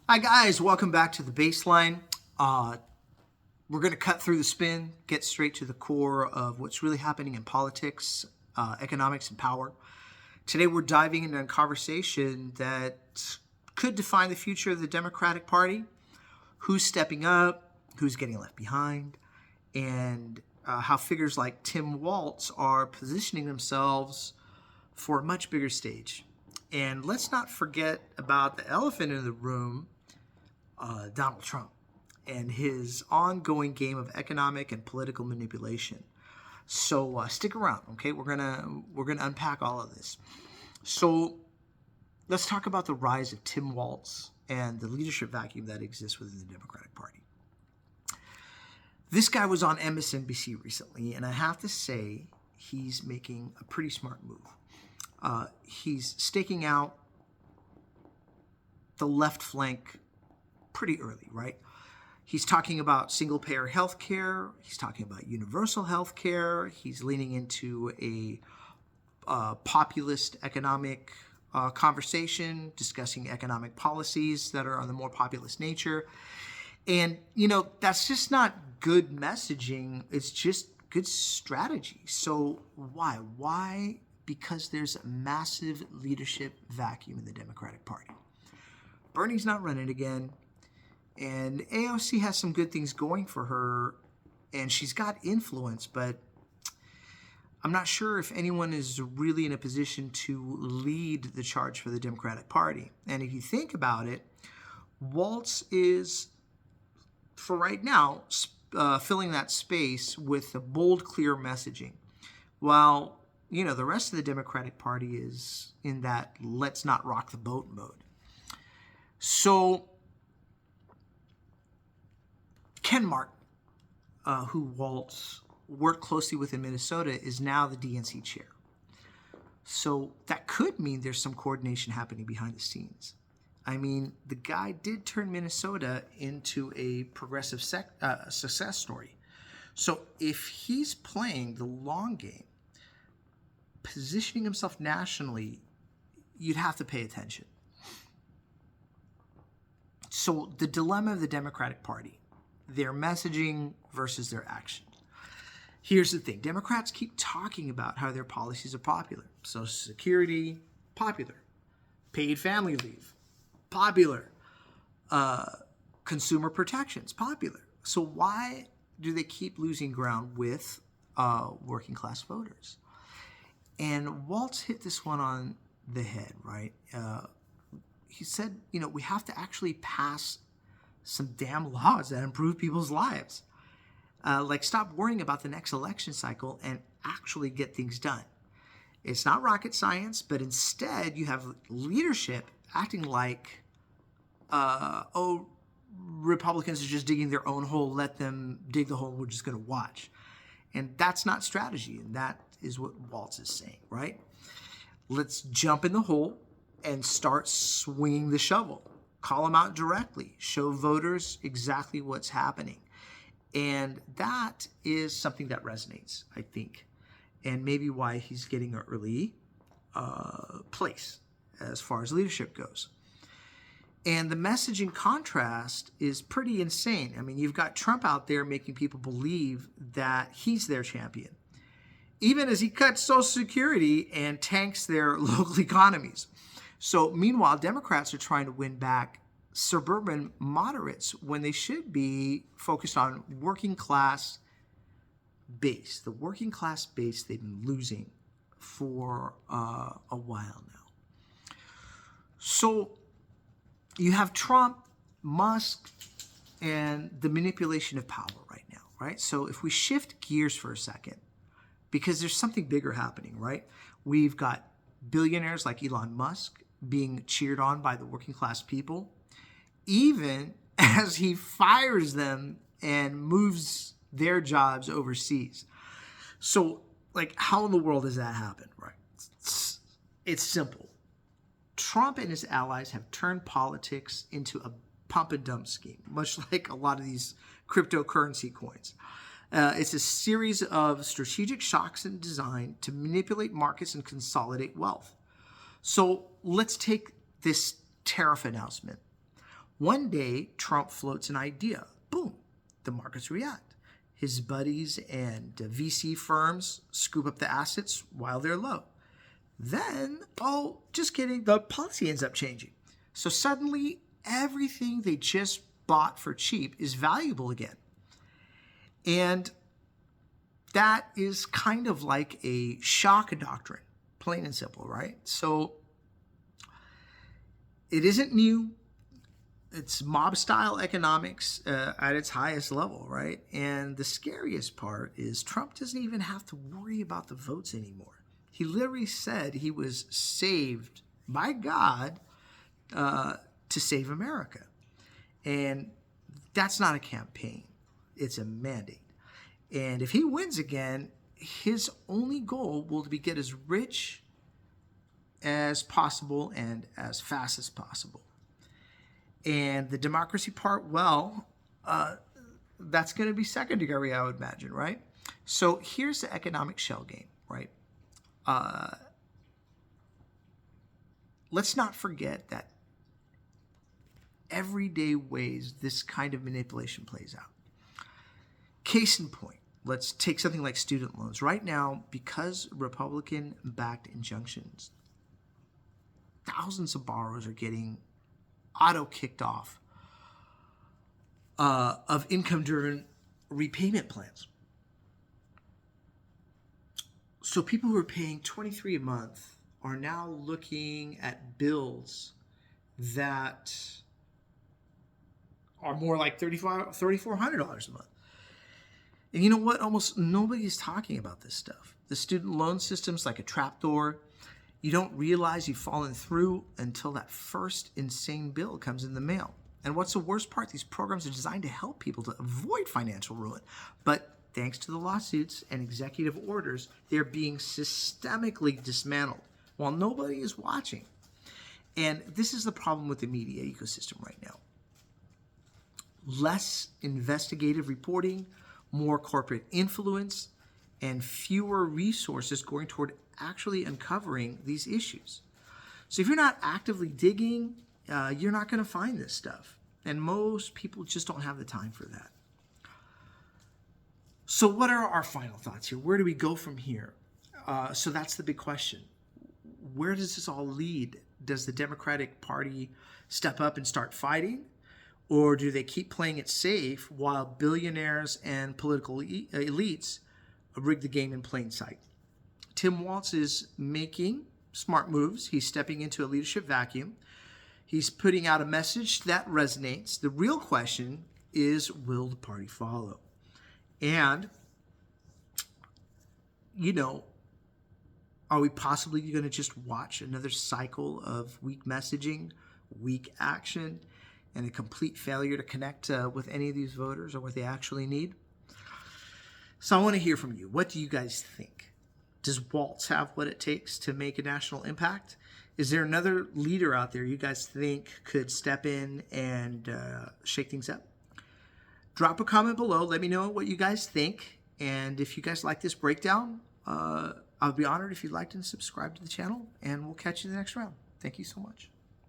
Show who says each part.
Speaker 1: Hi guys, welcome back to the baseline. We're going to cut through the spin, get straight to the core of what's really happening in politics, economics, and power. Today we're diving into a conversation that could define the future of the Democratic Party, who's stepping up, who's getting left behind, and how figures like Tim Waltz are positioning themselves for a much bigger stage. And let's not forget about the elephant in the room, Donald Trump, and his ongoing game of economic and political manipulation. So stick around, okay? We're gonna unpack all of this. So let's talk about the rise of Tim Walz and the leadership vacuum that exists within the Democratic Party. This guy was on MSNBC recently, and I have to say he's making a pretty smart move. He's staking out the left flank pretty early, right? He's talking about single-payer health care. He's talking about universal health care. He's leaning into a populist economic conversation, discussing economic policies that are on the more populist nature. And, that's just not good messaging. It's just good strategy. So why? Why? Because there's a massive leadership vacuum in the Democratic Party. Bernie's not running again. And AOC has some good things going for her, and she's got influence, but I'm not sure if anyone is really in a position to lead the charge for the Democratic Party. And if you think about it, Waltz is, for right now, filling that space with a bold, clear messaging, while the rest of the Democratic Party is in that let's not rock the boat mode. So Ken Martin, who Waltz worked closely with in Minnesota, is now the DNC chair. So that could mean there's some coordination happening behind the scenes. I mean, the guy did turn Minnesota into a progressive success story. So if he's playing the long game, positioning himself nationally, you'd have to pay attention. So the dilemma of the Democratic Party, their messaging versus their action. Here's the thing. Democrats keep talking about how their policies are popular. Social Security, popular. Paid family leave, popular. Consumer protections, popular. So why do they keep losing ground with working class voters? And Waltz hit this one on the head, right? He said, we have to actually pass some damn laws that improve people's lives. Stop worrying about the next election cycle and actually get things done. It's not rocket science, but instead you have leadership acting like, Republicans are just digging their own hole, let them dig the hole, we're just going to watch. And that's not strategy, and that is what Waltz is saying, right? Let's jump in the hole and start swinging the shovel. Call them out directly. Show voters exactly what's happening. And that is something that resonates, I think, and maybe why he's getting an early place as far as leadership goes. And the messaging contrast is pretty insane. I mean, you've got Trump out there making people believe that he's their champion, even as he cuts Social Security and tanks their local economies. So meanwhile, Democrats are trying to win back suburban moderates when they should be focused on working class base. The working class base they've been losing for a while now. So you have Trump, Musk, and the manipulation of power right now, right? So if we shift gears for a second, because there's something bigger happening, right? We've got billionaires like Elon Musk being cheered on by the working class people, even as he fires them and moves their jobs overseas. So, how in the world does that happen, right? It's simple. Trump and his allies have turned politics into a pump and dump scheme, much like a lot of these cryptocurrency coins. It's a series of strategic shocks in design to manipulate markets and consolidate wealth. So let's take this tariff announcement. One day, Trump floats an idea. Boom, the markets react. His buddies and VC firms scoop up the assets while they're low. Then, oh, just kidding, the policy ends up changing. So suddenly, everything they just bought for cheap is valuable again. And that is kind of like a shock doctrine, plain and simple, right? So it isn't new. It's mob-style economics at its highest level, right? And the scariest part is Trump doesn't even have to worry about the votes anymore. He literally said he was saved by God to save America. And that's not a campaign. It's a mandate. And if he wins again, his only goal will be get as rich as possible and as fast as possible. And the democracy part, well, that's going to be secondary, I would imagine, right? So here's the economic shell game, right? Let's not forget that everyday ways this kind of manipulation plays out. Case in point, let's take something like student loans. Right now, because Republican-backed injunctions, thousands of borrowers are getting auto-kicked off of income-driven repayment plans. So people who are paying $23 a month are now looking at bills that are more like $3,400 a month. And you know what? Almost nobody is talking about this stuff. The student loan system's like a trapdoor. You don't realize you've fallen through until that first insane bill comes in the mail. And what's the worst part? These programs are designed to help people to avoid financial ruin. But thanks to the lawsuits and executive orders, they're being systemically dismantled while nobody is watching. And this is the problem with the media ecosystem right now. Less investigative reporting, more corporate influence, and fewer resources going toward actually uncovering these issues. So if you're not actively digging, you're not going to find this stuff. And most people just don't have the time for that. So what are our final thoughts here? Where do we go from here? So that's the big question. Where does this all lead? Does the Democratic Party step up and start fighting? Or do they keep playing it safe while billionaires and political elites rig the game in plain sight? Tim Waltz is making smart moves. He's stepping into a leadership vacuum. He's putting out a message that resonates. The real question is, will the party follow? And, you know, are we possibly going to just watch another cycle of weak messaging, weak action, and a complete failure to connect with any of these voters or what they actually need? So I want to hear from you. What do you guys think? Does Waltz have what it takes to make a national impact? Is there another leader out there you guys think could step in and shake things up? Drop a comment below. Let me know what you guys think. And if you guys like this breakdown, I'll be honored if you liked and subscribe to the channel. And we'll catch you in the next round. Thank you so much.